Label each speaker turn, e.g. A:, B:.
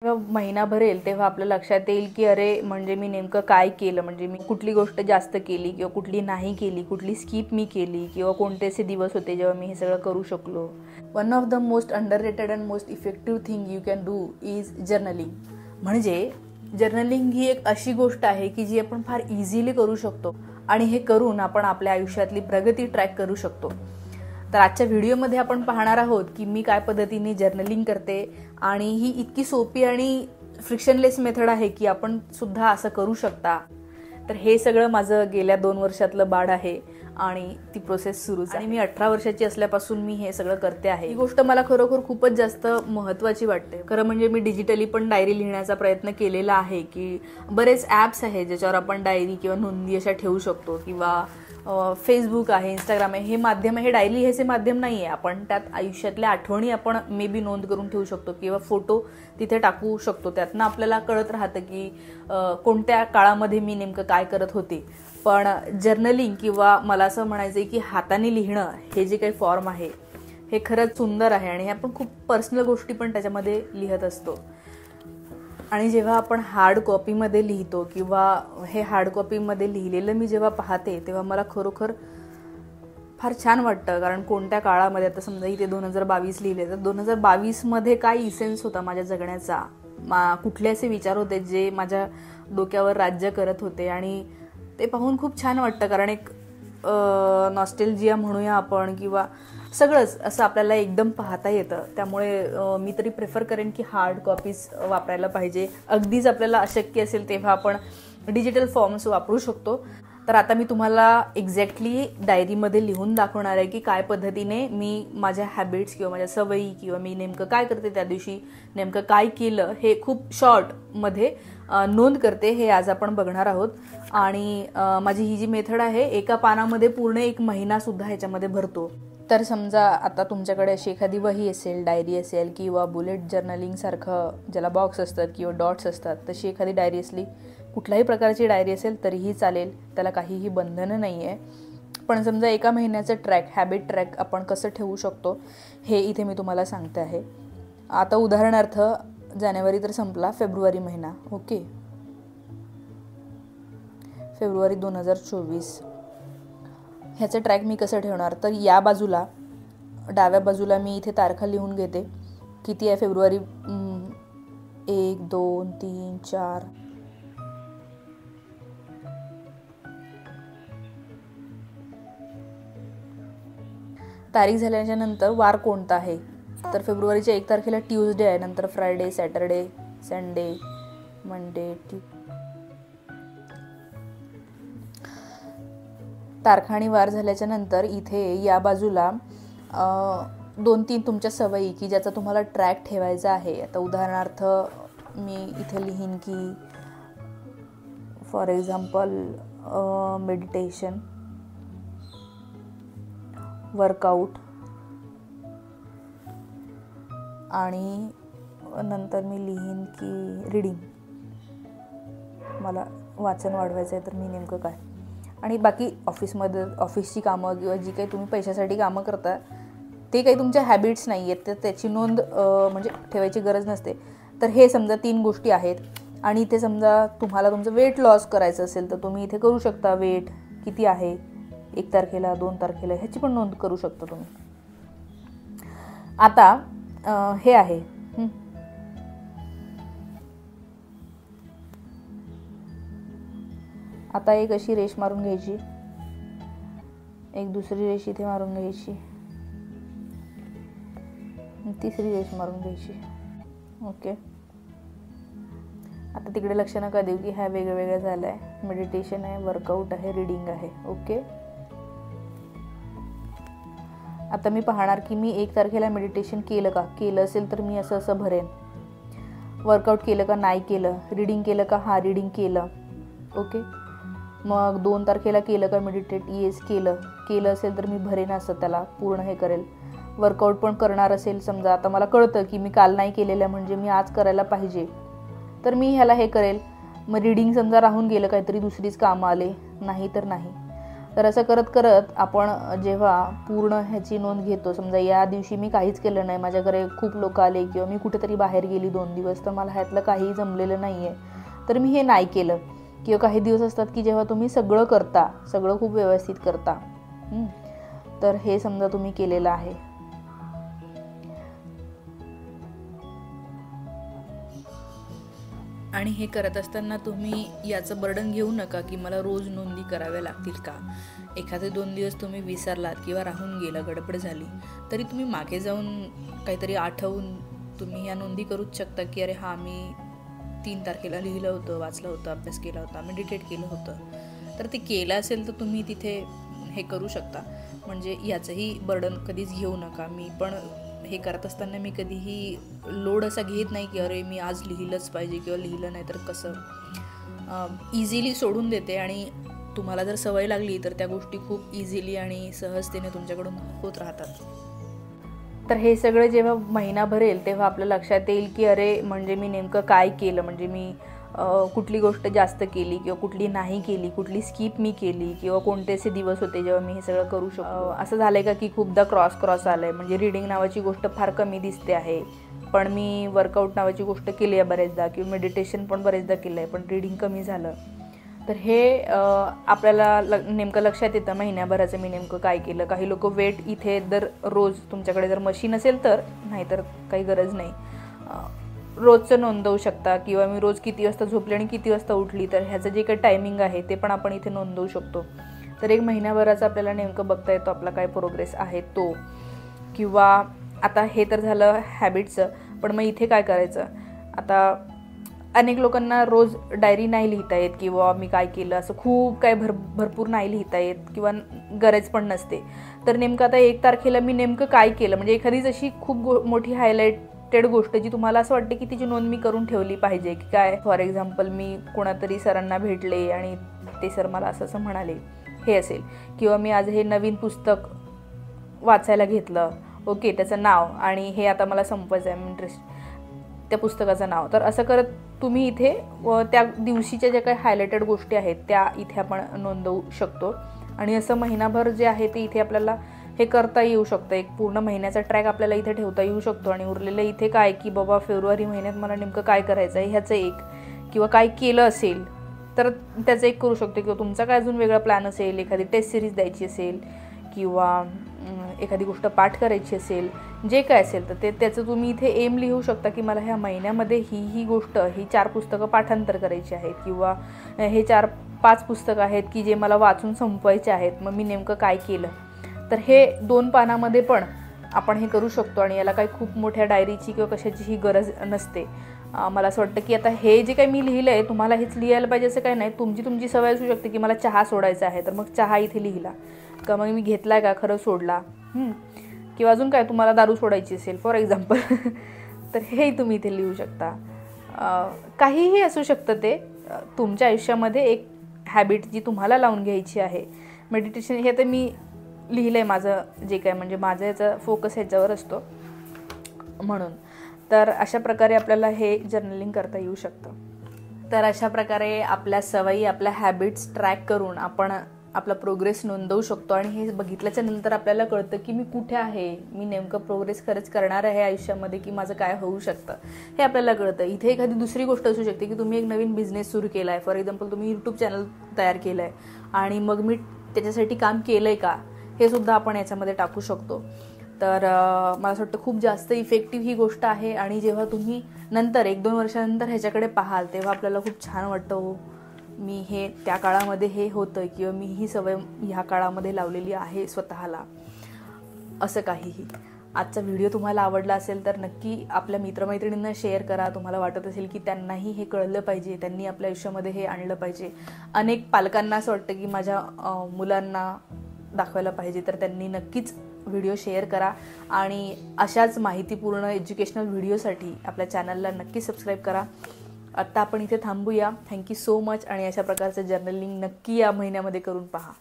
A: जेव्हा महिना भरेल तेव्हा आपल्या लक्षात येईल की अरे म्हणजे मी नेमकं काय केलं, म्हणजे मी कुठली गोष्ट जास्त केली किंवा कुठली नाही केली, कुठली स्किप मी केली किंवा कोणते असे दिवस होते जेव्हा मी हे सगळं करू शकलो. One of the most underrated and most effective thing you can do is journaling. म्हणजे जर्नलिंग ही एक अशी गोष्ट आहे की जी आपण फार इझिली करू शकतो आणि हे करून आपण आपल्या आयुष्यातली प्रगती ट्रॅक करू शकतो. तर आजच्या व्हिडिओमध्ये आपण पाहणार आहोत की मी काय पद्धतीने जर्नलिंग करते आणि ही इतकी सोपी आणि फ्रिक्शनलेस मेथड आहे की आपण सुद्धा असं करू शकता. तर हे सगळं माझं गेल्या 2 वर्षातलं बाळ आहे आणि ती प्रोसेस सुरूच आहे. आणि मी 18 वर्षाची असल्यापासून मी हे सगळं करते आहे. ही गोष्ट मला खरोखर खूपच जास्त महत्त्वाची वाटते. खरं म्हणजे मी डिजिटली पण डायरी लिहिण्याचा प्रयत्न केलेला आहे की बरेच ॲप्स आहेत ज्याच्यावर आपण डायरी किंवा नोंदी अशा ठेवू शकतो किंवा फेसबुक आहे, इंस्टाग्राम आहे. हे माध्यम, हे डायरी लिहायचे माध्यम नाही आहे. आपण त्यात आयुष्यातल्या आठवणी आपण मे बी नोंद करून ठेवू शकतो किंवा फोटो तिथे टाकू शकतो. त्यातनं आपल्याला कळत राहतं की कोणत्या काळामध्ये मी नेमकं काय करत होते. पण जर्नलिंग किंवा मला असं म्हणायचं आहे की हाताने लिहिणं हे जे काही फॉर्म आहे हे खरंच सुंदर आहे आणि हे आपण खूप पर्सनल गोष्टी पण त्याच्यामध्ये लिहित असतो. आणि जेव्हा आपण हार्ड कॉपीमध्ये लिहितो किंवा हे हार्ड कॉपीमध्ये लिहिलेलं मी जेव्हा पाहते तेव्हा मला खरोखर फार छान वाटतं. कारण कोणत्या काळामध्ये, आता समजा इथे 2022 लिहिले तर 2022मध्ये काय इसेन्स होता माझ्या जगण्याचा, कुठले असे विचार होते जे माझ्या डोक्यावर राज्य करत होते आणि ते पाहून खूप छान वाटतं. कारण एक नॉस्टेल्जिया म्हणूया आपण किंवा सगळंच असं आपल्याला एकदम पाहता येतं. त्यामुळे मी तरी प्रेफर करेन की हार्ड कॉपीज वापरायला पाहिजे. अगदीच आपल्याला अशक्य असेल तेव्हा आपण डिजिटल फॉर्म्स वापरू शकतो. तर आता मी तुम्हाला एक्झॅक्टली डायरीमध्ये लिहून दाखवणार आहे की काय पद्धतीने मी माझ्या हॅबिट्स किंवा माझ्या सवयी किंवा मी नेमकं काय करते त्या दिवशी, नेमकं काय केलं हे खूप शॉर्टमध्ये नोंद करते. हे आज आपण बघणार आहोत. आणि माझी ही जी मेथड आहे एका पानामध्ये पूर्ण 1 महिनासुद्धा ह्याच्यामध्ये भरतो. तर समजा आता तुमच्याकडे अशी एखादी वही असेल, डायरी असेल किंवा बुलेट जर्नलिंगसारखं ज्याला बॉक्स असतात किंवा डॉट्स असतात तशी एखादी डायरी असली, कुठल्याही प्रकारची डायरी असेल तरीही चालेल, त्याला काहीही बंधनं नाही आहे. पण समजा एका महिन्याचं ट्रॅक, हॅबिट ट्रॅक आपण कसं ठेवू शकतो हे इथे मी तुम्हाला सांगते आहे. आता उदाहरणार्थ जानेवारी तर संपला, फेब्रुवारी महिना, ओके, फेब्रुवारी 2024. ह्याचं ट्रॅक मी कसं ठेवणार, तर या बाजूला डाव्या बाजूला मी इथे तारखा लिहून घेते. किती आहे फेब्रुवारी, 1 2 3 4. तारीख झाल्याच्या नंतर वार कोणता आहे, तर फेब्रुवारीच्या 1 तारखेला ट्यूजडे आहे, नंतर फ्रायडे, सॅटरडे, संडे, मंडे, तारखा आणि वार झाल्याच्या नंतर इथे या बाजूला 2-3 तुमच्या सवयी की ज्याचा तुम्हाला ट्रॅक ठेवायचा आहे. आता उदाहरणार्थ मी इथे लिहीन की फॉर एक्झाम्पल मेडिटेशन, वर्कआउट आणि नंतर मी लिहीन की रीडिंग, मला वाचन वाढवायचं आहे तर मी नेमकं काय. आणि बाकी ऑफिसची कामं किंवा जी काही तुम्ही पैशासाठी कामं करता ते काही तुमच्या हॅबिट्स नाही आहेत तर त्याची नोंद म्हणजे ठेवायची गरज नसते. तर हे समजा 3 गोष्टी आहेत. आणि इथे समजा तुम्हाला तुमचं वेट लॉस करायचं असेल तर तुम्ही इथे करू शकता. वेट किती आहे 1 तारखेला, 2 तारखेला, ह्याची पण नोंद करू शकता तुम्ही. आता हे आहे, आता एक अशी रेष मारून घ्यायची, एक दुसरी रेष इथे मारून घ्यायची, तिसरी रेष मारून घ्यायची, ओके. आता तिकडे लक्ष नका देऊ की ह्या वेगळं वेगळं झालं आहे. मेडिटेशन आहे, वर्कआउट आहे, रीडिंग आहे, ओके. आता मी पाहणार की मी 1 तारखेला मेडिटेशन केलं का, केलं असेल तर मी असं असं भरेन. वर्कआउट केलं का, नाही केलं. रीडिंग केलं का, हा रीडिंग केलं, ओके. मग 2 तारखेला केलं का मेडिटेट, येस केलं असेल तर मी भरेन असं त्याला पूर्ण हे करेल. वर्कआउट पण करणार असेल, समजा आता मला कळतं की मी काल नाही केलेलं म्हणजे मी आज करायला पाहिजे तर मी ह्याला हे करेल. मग रीडिंग समजा राहून गेलं, काहीतरी दुसरीच कामं आले, नाही तर नाही. तर असं करत करत आपण जेव्हा पूर्ण ह्याची नोंद घेतो, समजा या दिवशी मी काहीच केलं नाही, माझ्या घरी खूप लोक आले किंवा मी कुठेतरी बाहेर गेली 2 दिवस, तर मला ह्यातलं काहीही जमलेलं नाही आहे, तर मी हे नाही केलं. किंवा काही दिवस असतात की जेव्हा तुम्ही सगळं करता, सगळं खूप व्यवस्थित करता, तर हे समजा तुम्ही केलेलं आहे. आणि हे करत असताना तुम्ही याचं बर्डन घेऊ नका की मला रोज नोंदी कराव्या लागतील का. एखादे 2 दिवस तुम्ही विसरलात किंवा राहून गेला, गडबड झाली, तरी तुम्ही मागे जाऊन काहीतरी आठवून तुम्ही या नोंदी करूच शकता की अरे हां, मी 3 तारखेला लिहिलं होतं, वाचलं होतं, अभ्यास केला होता, मेडिटेट केलं होतं. तर ते केलं असेल तर तुम्ही तिथे हे करू शकता. म्हणजे याचंही बर्डन कधीच घेऊ नका. मी पण हे करत असताना मी कधीही लोड असा घेत नाही की अरे मी आज लिहिलंच पाहिजे किंवा लिहिलं नाही तर कसं. इझिली सोडून देते आणि तुम्हाला जर सवय लागली तर त्या गोष्टी खूप इझिली आणि सहजतेने तुमच्याकडून होत राहतात. तर हे सगळं जेव्हा महिना भरेल तेव्हा आपल्या लक्षात येईल की अरे म्हणजे मी नेमकं काय केलं, म्हणजे मी कुठली गोष्ट जास्त केली किंवा कुठली नाही केली, कुठली स्किप मी केली किंवा कोणते असे दिवस होते जेव्हा मी हे सगळं करू शकतो. असं झालं आहे का की खूपदा क्रॉस आलं आहे, म्हणजे रीडिंग नावाची गोष्ट फार कमी दिसते आहे, पण मी वर्कआउट नावाची गोष्ट केली आहे बरेचदा, किंवा मेडिटेशन पण बरेचदा केलं आहे, पण रीडिंग कमी झालं. तर हे आपल्याला नेमकं लक्षात येतं महिन्याभराचं मी नेमकं काय केलं. काही लोक वेट इथे जर रोज तुमच्याकडे जर मशीन असेल तर, नाहीतर काही गरज नाही, रोजचं नोंदवू शकता. किंवा मी रोज किती वाजता झोपली आणि किती वाजता उठली, तर ह्याचं जे काही टायमिंग आहे ते पण आपण इथे नोंदवू शकतो. तर एक महिन्याभराचा आपल्याला नेमकं बघता येतो आपला काय प्रोग्रेस आहे तो. किंवा आता हे तर झालं हॅबिटचं, पण मग इथे काय करायचं. आता अनेक लोकांना रोज डायरी नाही लिहिता येत किंवा मी काय केलं असं खूप काय भरपूर नाही लिहिता येत किंवा गरज पण नसते. तर नेमकं आता 1 तारखेला मी नेमकं काय केलं, म्हणजे एखादीच अशी खूप मोठी हायलाइटेड गोष्ट जी तुम्हाला असं वाटते की तिची नोंद मी करून ठेवली पाहिजे की काय. फॉर एक्झाम्पल मी कोणातरी सरांना भेटले आणि ते सर मला असं असं म्हणाले, हे असेल. किंवा मी आज हे नवीन पुस्तक वाचायला घेतलं, ओके, त्याचं नाव, आणि हे आता मला संपवायचं आहे, इंटरेस्ट त्या पुस्तकाचं नाव. तर असं करत तुम्ही इथे त्या दिवशीच्या ज्या काही हायलाइटेड गोष्टी आहेत त्या इथे आपण नोंदवू शकतो. आणि असं महिनाभर जे आहे ते इथे आपल्याला हे करता येऊ शकतं. एक पूर्ण महिन्याचा ट्रॅक आपल्याला इथे ठेवता येऊ शकतो. आणि उरलेलं इथे काय की बाबा फेब्रुवारी महिन्यात मला नेमकं काय करायचं आहे ह्याचं एक, किंवा काय केलं असेल तर त्याचं एक करू शकतो. किंवा तुमचा काय अजून वेगळा प्लॅन असेल, एखादी टेस्ट सिरीज द्यायची असेल किंवा एखादी गोष्ट पाठ करायची असेल, जे काय असेल तर त्याचं तुम्ही इथे एम लिहू शकता की मला ह्या महिन्यामध्ये ही गोष्ट, ही 4 पुस्तकं पाठांतर करायची आहेत किंवा हे 4-5 पुस्तकं आहेत की जे मला वाचून संपवायचे आहेत, मग मी नेमकं काय केलं. तर हे 2 पानामध्ये पण आपण हे करू शकतो. आणि याला काही खूप मोठ्या डायरीची किंवा कशाचीही गरज नसते. मला असं वाटतं की आता हे जे काही मी लिहिलं आहे तुम्हाला हेच लिहायला पाहिजे असं काही नाही. तुमची सवय असू शकते की मला चहा सोडायचा आहे, तर मग चहा इथे लिहिला, का मग मी घेतला का खरं सोडला, किंवा अजून काय तुम्हाला दारू सोडायची असेल फॉर एक्झाम्पल तर हेही तुम्ही इथे लिहू शकता. काहीही असू शकतं ते तुमच्या आयुष्यामध्ये एक हॅबिट जी तुम्हाला लावून घ्यायची आहे. मेडिटेशन हे तर मी लिहिलं आहे माझं जे काय, म्हणजे माझं याचा फोकस ह्याच्यावर असतो म्हणून. तर अशा प्रकारे आपल्याला हे जर्नलिंग करता येऊ शकतं. तर अशा प्रकारे आपल्या सवयी, आपल्या हॅबिट्स ट्रॅक करून आपण आपला प्रोग्रेस नोंदवू शकतो. आणि हे बघितल्याच्या नंतर आपल्याला कळतं की मी कुठे आहे, मी नेमकं प्रोग्रेस खरंच करणार आहे आयुष्यामध्ये की माझं काय होऊ शकतं हे आपल्याला कळतं. इथे एखादी दुसरी गोष्ट असू शकते की तुम्ही एक नवीन बिझनेस सुरू केला आहे, फॉर एक्झाम्पल तुम्ही यूट्यूब चॅनल तयार केलं आहे आणि मग मी त्याच्यासाठी काम केलं आहे का हे सुद्धा आपण याच्यामध्ये टाकू शकतो. तर मला असं वाटतं खूप जास्त इफेक्टिव्ह ही गोष्ट आहे. आणि जेव्हा तुम्ही नंतर 1-2 वर्षानंतर ह्याच्याकडे पाहाल तेव्हा आपल्याला खूप छान वाटतं, हो मी हे त्या काळामध्ये हे होतं किंवा मी ही सवय ह्या काळामध्ये लावलेली आहे स्वतःला, असं काहीही. आजचा व्हिडिओ तुम्हाला आवडला असेल तर नक्की आपल्या मित्रमैत्रिणींना शेअर करा. तुम्हाला वाटत असेल की त्यांनाही हे कळलं पाहिजे, त्यांनी आपल्या आयुष्यामध्ये हे आणलं पाहिजे. अनेक पालकांना असं वाटतं की माझ्या मुलांना दाखवायला पाहिजे, तर त्यांनी नक्कीच व्हिडिओ शेअर करा. आणि अशाच माहितीपूर्ण एज्युकेशनल व्हिडिओसाठी आपल्या चॅनलला नक्की सबस्क्राईब करा. आत्ता आपण इथे थांबूया. Thank you so much. आणि अशा प्रकारचं जर्नलिंग नक्की या महिन्यामध्ये करून पहा.